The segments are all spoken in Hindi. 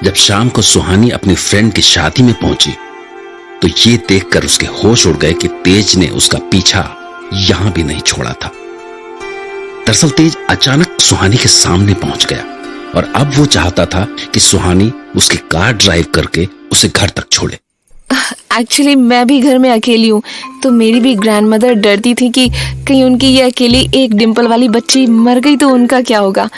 जब शाम को सुहानी अपनी फ्रेंड की शादी में पहुंची तो ये देखकर उसके होश उड़ गए कि तेज ने उसका पीछा यहां भी नहीं छोड़ा था। दरअसल तेज अचानक सुहानी के सामने पहुंच गया और अब वो चाहता था कि सुहानी उसकी कार ड्राइव करके उसे घर तक छोड़े। एक्चुअली मैं भी घर में अकेली हूँ, तो मेरी भी ग्रैंडमदर डरती थी कि कहीं उनकी ये अकेली एक डिम्पल वाली बच्ची मर गई तो उनका क्या होगा,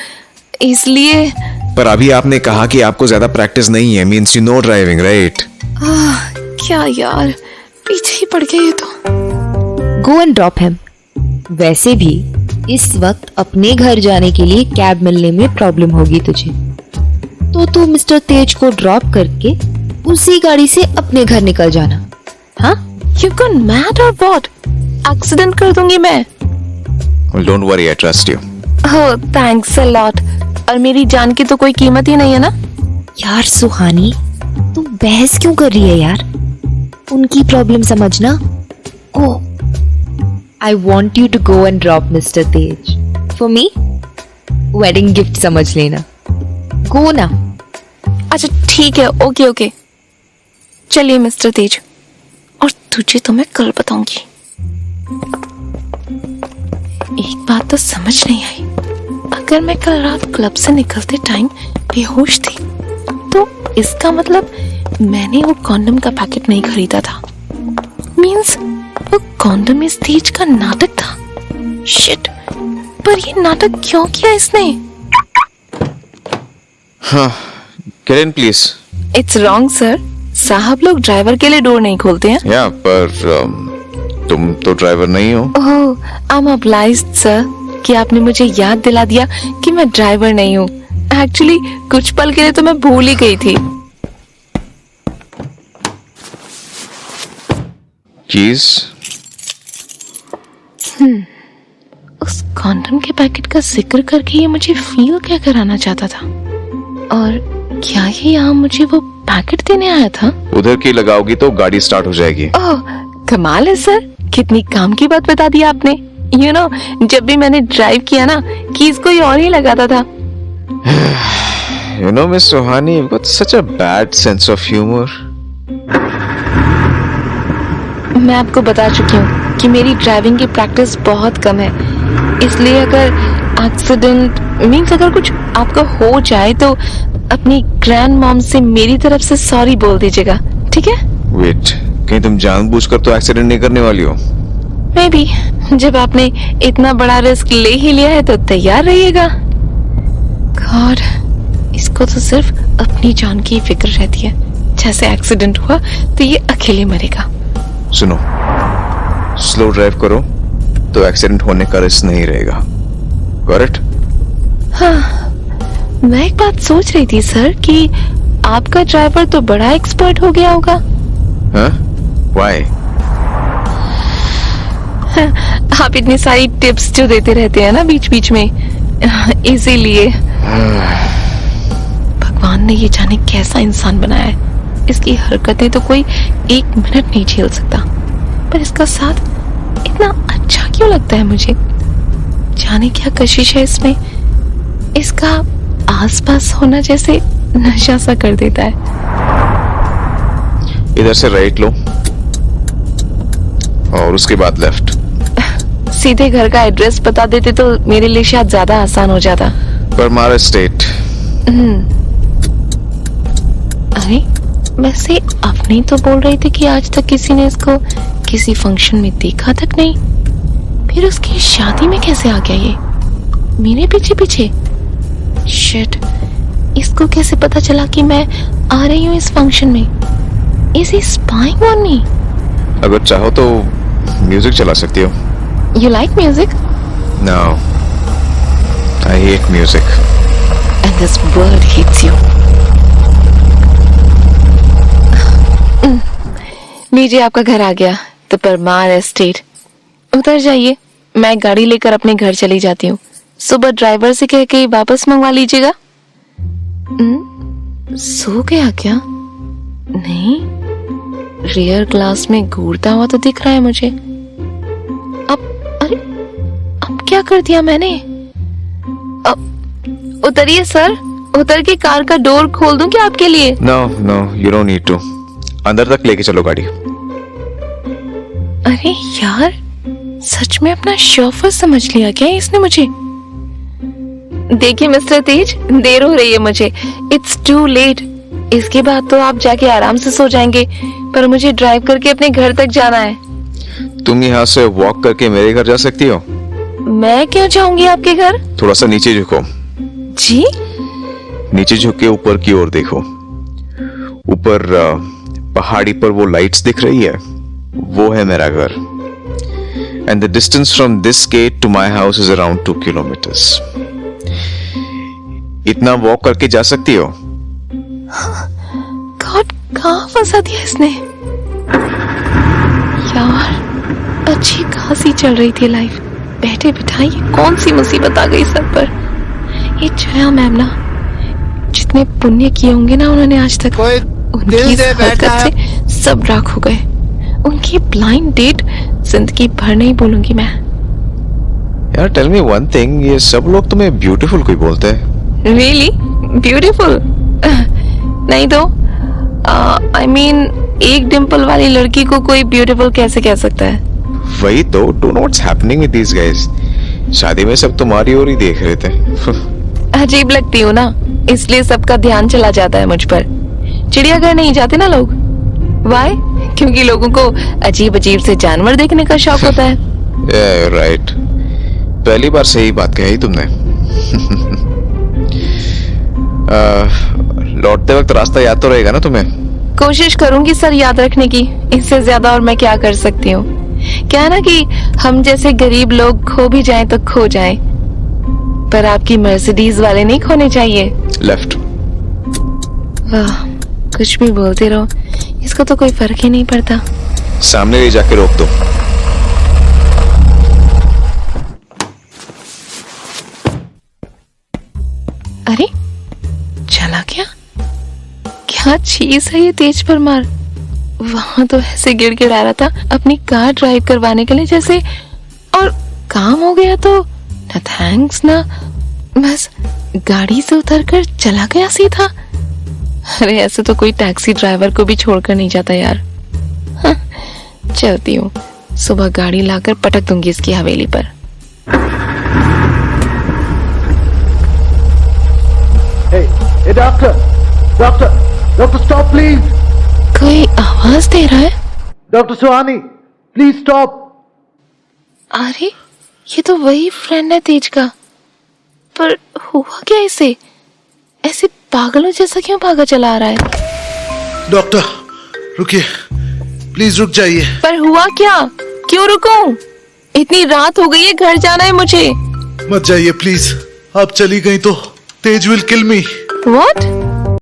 इसलिए। पर अभी आपने कहा कि आपको ज्यादा प्रैक्टिस नहीं है, means you know driving, right? क्या यार, पीछे ही पड़ गया ये तो। Go and drop him. वैसे भी इस वक्त अपने घर जाने के लिए कैब मिलने में प्रॉब्लम होगी तुझे, तो तू मिस्टर तेज को ड्रॉप करके उसी गाड़ी से अपने घर निकल जाना। हाँ, You gone mad or what? Accident कर दूंगी मैं। Well, don't worry, I trust you. Oh, thanks a lot. और मेरी जान की तो कोई कीमत ही नहीं है ना। यार सुहानी, तू बहस क्यों कर रही है यार? उनकी प्रॉब्लम समझना। ओ, I want you to go and drop Mr. Tej. For me, wedding gift समझ लेना। Go ना। अच्छा ठीक है, ओके ओके। चलिए मिस्टर तेज, और तुझे तो मैं कल बताऊंगी। एक बात तो समझ नहीं आई, अगर मैं कल रात क्लब से निकलते टाइम बेहोश थी तो इसका मतलब मैंने वो कॉन्डम का पैकेट नहीं खरीदा था। मींस वो कॉन्डम इस तेज का नाटक था। शिट, पर ये नाटक क्यों किया इसने? हाँ, get in please. It's wrong sir, साहब लोग ड्राइवर के लिए डोर नहीं खोलते हैं। या पर तुम तो ड्राइवर नहीं हो। ओह, आई एम ऑब्लाइज्ड सर कि आपने मुझे याद दिला दिया कि मैं ड्राइवर नहीं हूँ। एक्चुअली कुछ पल के लिए तो मैं भूल ही गई थी। कीज? उस कॉन्डम के पैकेट का जिक्र करके ये मुझे फील क्या कराना चाहता था, और क्या ये यहाँ मुझे वो पैकेट देने आया था? उधर की लगाओगी तो गाड़ी स्टार्ट हो जाएगी। ओह, कमाल है सर, कितनी काम की बात बता दी आपने। यू नो, जब भी मैंने ड्राइव किया ना, कीज कोई और ही लगाता था। You know, Miss Sohani, you've got such a bad sense of humor. मैं आपको बता चुकी हूँ कि मेरी ड्राइविंग की प्रैक्टिस बहुत कम है, इसलिए अगर एक्सीडेंट मीन्स अगर कुछ आपका हो जाए तो अपनी ग्रैंड मॉम से मेरी तरफ से सॉरी बोल दीजिएगा, ठीक है? वेट, कहीं तुम जानबूझकर तो एक्सीडेंट नहीं करने वाली हो? मे बी, जब आपने इतना बड़ा रिस्क ले ही लिया है तो तैयार रहिएगा। गॉड, इसको तो सिर्फ अपनी जान की फिक्र रहती है। जैसे एक्सीडेंट हुआ तो ये अकेले मरेगा। सुनो, स्लो ड्राइव करो तो एक्सीडेंट होने का रिस्क नहीं रहेगा। Got it? हाँ, मैं एक बात सोच रही थी सर कि आपका ड्राइवर तो बड़ा एक्सपर्ट हो गया होगा। हाँ? Why? आप इतनी सारी टिप्स जो देते रहते हैं ना बीच बीच में, इसीलिए। भगवान ने ये जाने कैसा इंसान बनाया है, इसकी हरकतें तो कोई एक मिनट नहीं झेल सकता, पर इसका साथ इतना अच्छा क्यों लगता है मुझे? जाने क्या कशिश है इसमें, इसका आसपास होना जैसे नशा सा कर देता है। इधर से राइट लो और उसके बाद लेफ्ट। सीधे घर का एड्रेस बता देते तो मेरे लिए शायद ज्यादा आसान हो जाता। परमार स्टेट। अरे वैसे अपनी तो बोल रही थी कि आज तक किसी ने इसको किसी फंक्शन में देखा तक नहीं, फिर उसकी शादी में कैसे आ गया ये मेरे पीछे पीछे? शिट, इसको कैसे पता चला कि मैं आ रही हूँ इस फंक्शन में? Is he spying on me? अगर चाहो तो म्यूजिक चला सकती हो। You like music? No, I hate music. And this world hates you. लीजिए, आपका घर आ गया, तो परमार एस्टेट। उतर जाइए, मैं गाड़ी लेकर अपने घर चली जाती हूँ। सुबह ड्राइवर से कह के वापस मंगवा लीजिएगा। सो गया क्या? नहीं, रियर ग्लास में घूरता हुआ तो दिख रहा है मुझे। अब क्या कर दिया मैंने? उतरिए सर, उतर के कार का डोर खोल दूं क्या आपके लिए? No no, you don't need to. अंदर तक लेके चलो गाड़ी। अरे यार, सच में अपना शोफर समझ लिया क्या इसने मुझे? देखिए मिस्टर तेज, देर हो रही है मुझे। It's too late. इसके बाद तो आप जाके आराम से सो जाएंगे, पर मुझे ड्राइव करके अपने घर तक जाना है। तुम यहाँ से वॉक करके मेरे घर जा सकती हो। मैं क्यों जाऊंगी आपके घर? थोड़ा सा नीचे झुको। जी? नीचे झुक के ऊपर की ओर देखो। ऊपर पहाड़ी पर वो लाइट्स दिख रही है, वो है मेरा घर। And the distance from this gate to my house is around 2 kilometres. इतना वॉक करके जा सकती हो। गॉड, कहाँ फंसा दिया इसने? यार, अच्छी खासी चल रही थी लाइफ, बैठे बिठाई कौन सी मुसीबत आ गई सर पर। ये जया मैम ना, जितने पुण्य किए होंगे ना उन्होंने आज तक, उनकी इस हरकत से सब राख हो गए। उनकी ब्लाइंड डेट जिंदगी भर नहीं भूलूंगी मैं। यार टेल मी वन थिंग, ये सब लोग तुम्हें ब्यूटीफुल कोई बोलते हैं? Really beautiful? नहीं तो आई मीन एक डिंपल वाली लड़की को कोई ब्यूटीफुल कैसे कह सकता है? वही तो, don't know what's happening with these guys. शादी में सब तुम्हारी ओर ही देख रहे थे। अजीब लगती हूँ ना, इसलिए सबका ध्यान चला जाता है मुझ पर। चिड़ियाघर नहीं जाते ना लोग। वाई? क्योंकि लोगों को अजीब अजीब से जानवर देखने का शौक होता है। Yeah, right. पहली बार सही बात कही तुमने। लौटते वक्त रास्ता याद तो रहेगा ना तुम्हें? कोशिश करूंगी सर याद रखने की, इससे ज्यादा और मैं क्या कर सकती हूँ। क्या है ना कि हम जैसे गरीब लोग खो भी जाएं तो खो जाएं, पर आपकी मर्सिडीज वाले नहीं खोने चाहिए। लेफ्ट। वाह, कुछ भी बोलते रहो, इसको तो कोई फर्क ही नहीं पड़ता। सामने ले जाके रोक दो। अरे चला क्या? क्या चीज है ये तेज पर मार? वहां तो ऐसे गिड़गिड़ा रहा था अपनी कार ड्राइव करवाने के लिए जैसे, और काम हो गया तो ना थैंक्स ना, बस गाड़ी से उतरकर चला गया सीधा। अरे ऐसे तो कोई टैक्सी ड्राइवर को भी छोड़कर नहीं जाता यार। हाँ, चलती हूँ, सुबह गाड़ी लाकर पटक दूंगी इसकी हवेली पर। Hey, doctor, stop please. कोई आवाज दे रहा है? Dr. Suhani, please stop. अरे ये तो वही फ्रेंड है तेज का, पर हुआ क्या इसे? ऐसे पागलों जैसा क्यों भागा चला आ रहा है? डॉक्टर रुकिए, प्लीज रुक जाइए। पर हुआ क्या? क्यों रुकूं? इतनी रात हो गई है, घर जाना है मुझे। मत जाइए प्लीज, आप चली गई तो तेज विल किल मी। What?